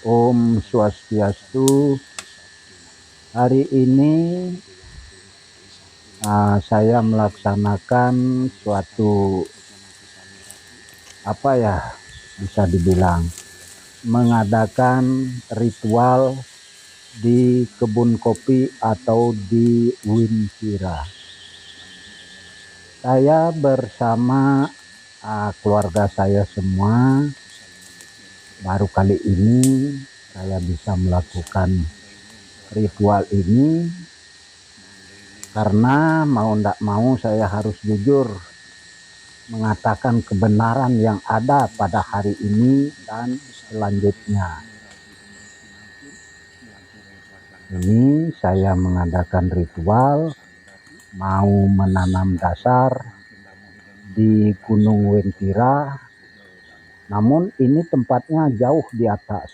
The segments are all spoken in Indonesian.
Om Swastiastu. Hari ini saya melaksanakan suatu bisa dibilang mengadakan ritual di kebun kopi atau di Wintira. Saya bersama keluarga saya semua. Baru kali ini saya bisa melakukan ritual ini karena mau ndak mau saya harus jujur mengatakan kebenaran yang ada pada hari ini dan selanjutnya. Ini saya mengadakan ritual mau menanam dasar di Gunung Wintira, namun ini tempatnya jauh di atas.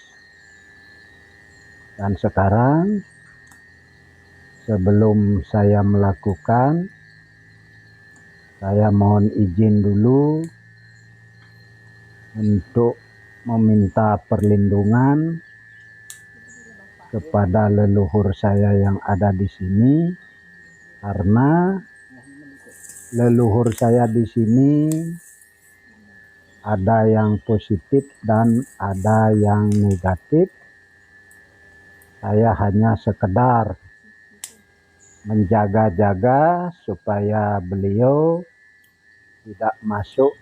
Dan sekarang sebelum saya melakukan, saya mohon izin dulu untuk meminta perlindungan kepada leluhur saya yang ada di sini, karena leluhur saya di sini ada yang positif dan ada yang negatif. Saya hanya sekedar menjaga-jaga supaya beliau tidak masuk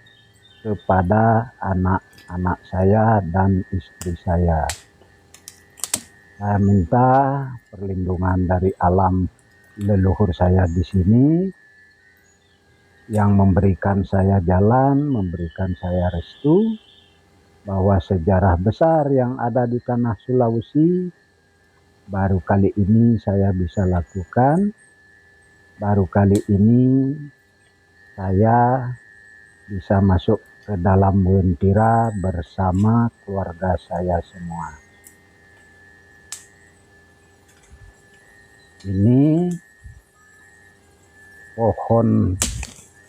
kepada anak-anak saya dan istri saya. Saya minta perlindungan dari alam leluhur saya di sini yang memberikan saya jalan, memberikan saya restu bahwa sejarah besar yang ada di tanah Sulawesi baru kali ini saya bisa lakukan. Baru kali ini saya bisa masuk ke dalam Wintira bersama keluarga saya semua. Ini pohon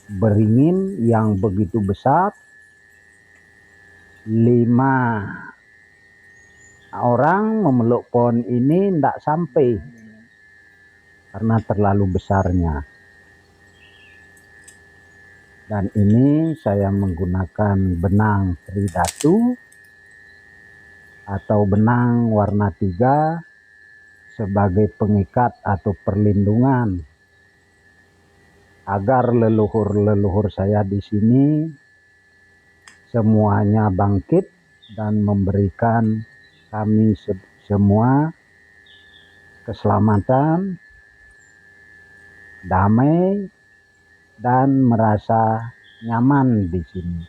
beringin yang begitu besar. 5 orang memeluk pohon ini tidak sampai karena terlalu besarnya. Dan ini saya menggunakan benang tridatu atau benang warna 3 sebagai pengikat atau perlindungan agar leluhur-leluhur saya di sini semuanya bangkit dan memberikan kami semua keselamatan, damai, dan merasa nyaman di sini.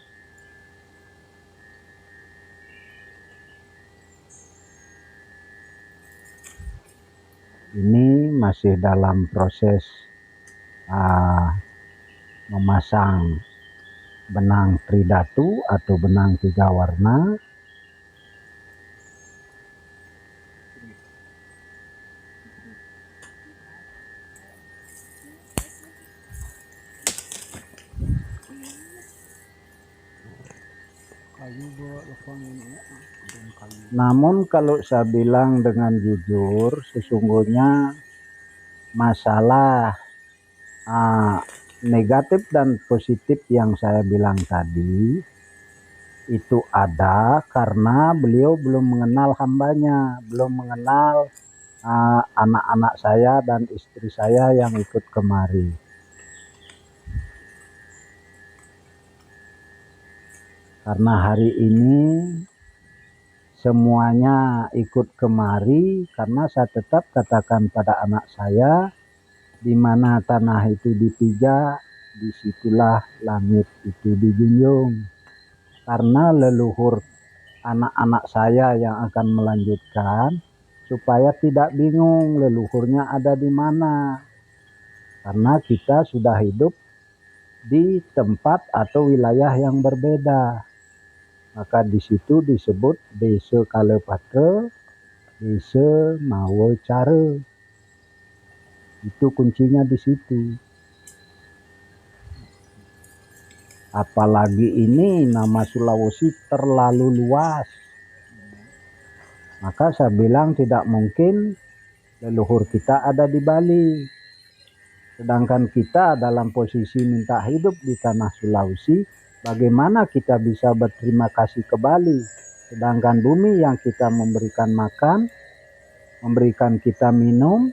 Ini masih dalam proses memasang benang tridatu atau benang 3 warna. Namun kalau saya bilang dengan jujur, sesungguhnya masalah negatif dan positif yang saya bilang tadi itu ada karena beliau belum mengenal hambanya, belum mengenal anak-anak saya dan istri saya yang ikut kemari. Karena hari ini semuanya ikut kemari karena saya tetap katakan pada anak saya, di mana tanah itu dipijak, disitulah langit itu dijunjung. Karena leluhur anak-anak saya yang akan melanjutkan, supaya tidak bingung leluhurnya ada di mana. Karena kita sudah hidup di tempat atau wilayah yang berbeda. Maka di situ disebut Desa Kalepatre, Desa Mawacara. Itu kuncinya di situ. Apalagi ini nama Sulawesi terlalu luas. Maka saya bilang tidak mungkin leluhur kita ada di Bali. Sedangkan kita dalam posisi minta hidup di tanah Sulawesi, bagaimana kita bisa berterima kasih ke Bali? Sedangkan bumi yang kita memberikan makan, memberikan kita minum,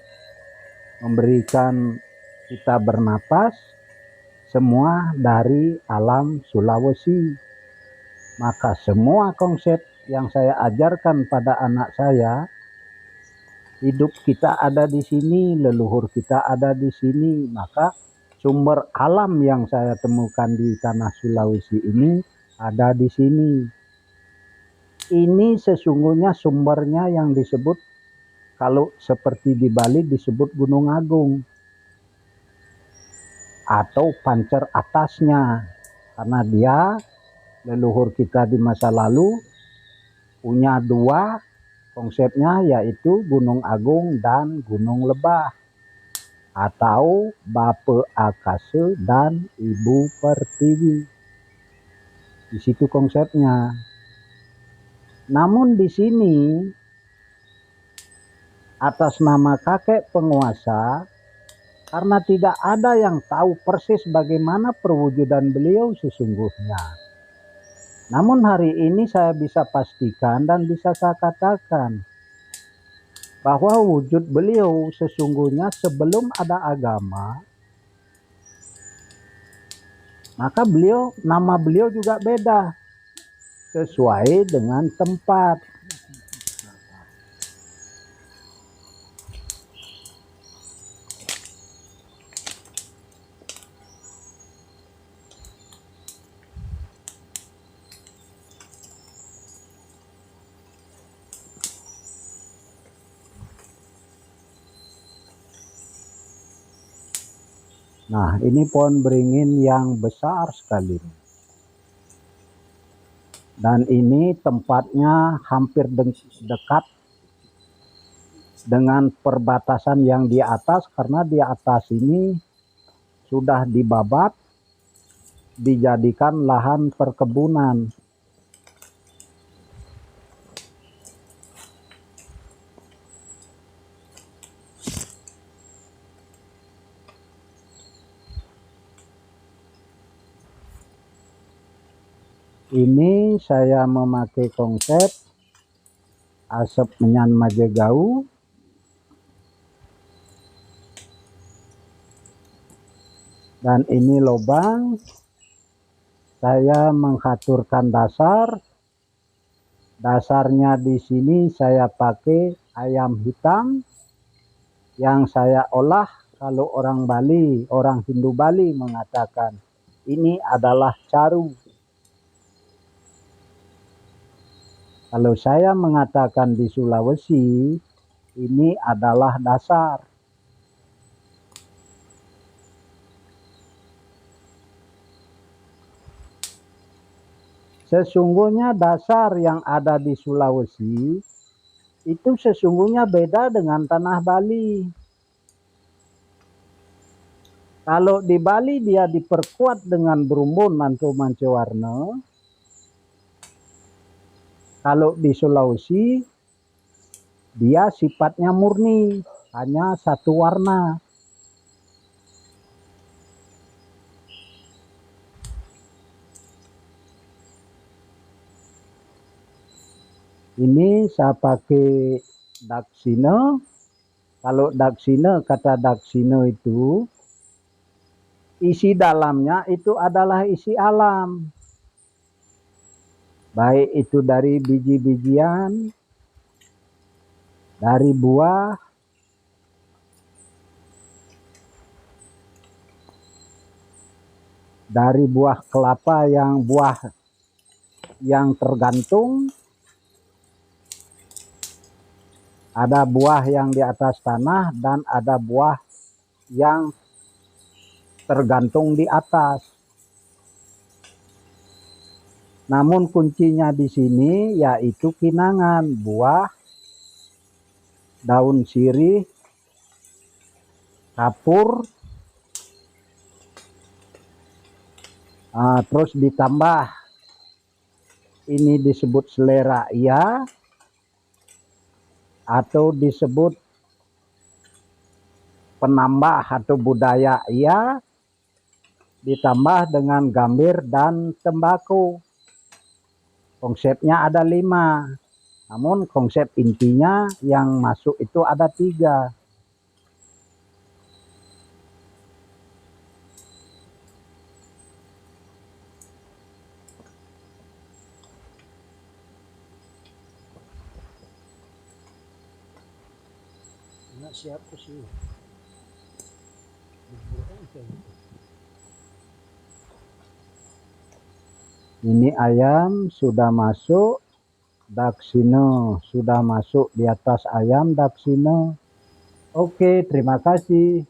memberikan kita bernapas, semua dari alam Sulawesi. Maka semua konsep yang saya ajarkan pada anak saya, hidup kita ada di sini, leluhur kita ada di sini, maka sumber alam yang saya temukan di tanah Sulawesi ini ada di sini. Ini sesungguhnya sumbernya yang disebut, kalau seperti di Bali disebut Gunung Agung atau pancer atasnya, karena dia leluhur kita di masa lalu punya dua konsepnya, yaitu Gunung Agung dan Gunung Lebah, atau Bape Akase dan Ibu Pertiwi. Di situ konsepnya. Namun di sini atas nama kakek penguasa, karena tidak ada yang tahu persis bagaimana perwujudan beliau sesungguhnya. Namun hari ini saya bisa pastikan dan bisa saya katakan bahwa wujud beliau sesungguhnya sebelum ada agama, maka nama beliau juga beda sesuai dengan tempat. Nah, ini pohon beringin yang besar sekali. Dan ini tempatnya hampir dekat dengan perbatasan yang di atas, karena di atas ini sudah dibabat, dijadikan lahan perkebunan. Ini saya memakai konsep asap menyan majegau. Dan ini lubang, saya mengaturkan dasar. Dasarnya di sini saya pakai ayam hitam yang saya olah. Kalau orang Bali, orang Hindu Bali mengatakan ini adalah caru. Kalau saya mengatakan di Sulawesi, ini adalah dasar. Sesungguhnya dasar yang ada di Sulawesi itu sesungguhnya beda dengan tanah Bali. Kalau di Bali dia diperkuat dengan berumbun manco-manco-warna. Kalau di Sulawesi dia sifatnya murni, hanya satu warna. Ini saya pakai daksina. Kalau daksina, kata daksina itu isi dalamnya itu adalah isi alam. Baik itu dari biji-bijian, dari buah, dari buah kelapa yang tergantung, ada buah yang di atas tanah dan ada buah yang tergantung di atas. Namun kuncinya di sini yaitu kinangan, buah, daun sirih, kapur, terus ditambah ini disebut selera iya, atau disebut penambah atau budaya ia, ditambah dengan gambir dan tembakau. Konsepnya ada 5, namun konsep intinya yang masuk itu ada 3. Nggak siap sih. Ini ayam sudah masuk daksine, sudah masuk di atas ayam daksine. Oke, terima kasih.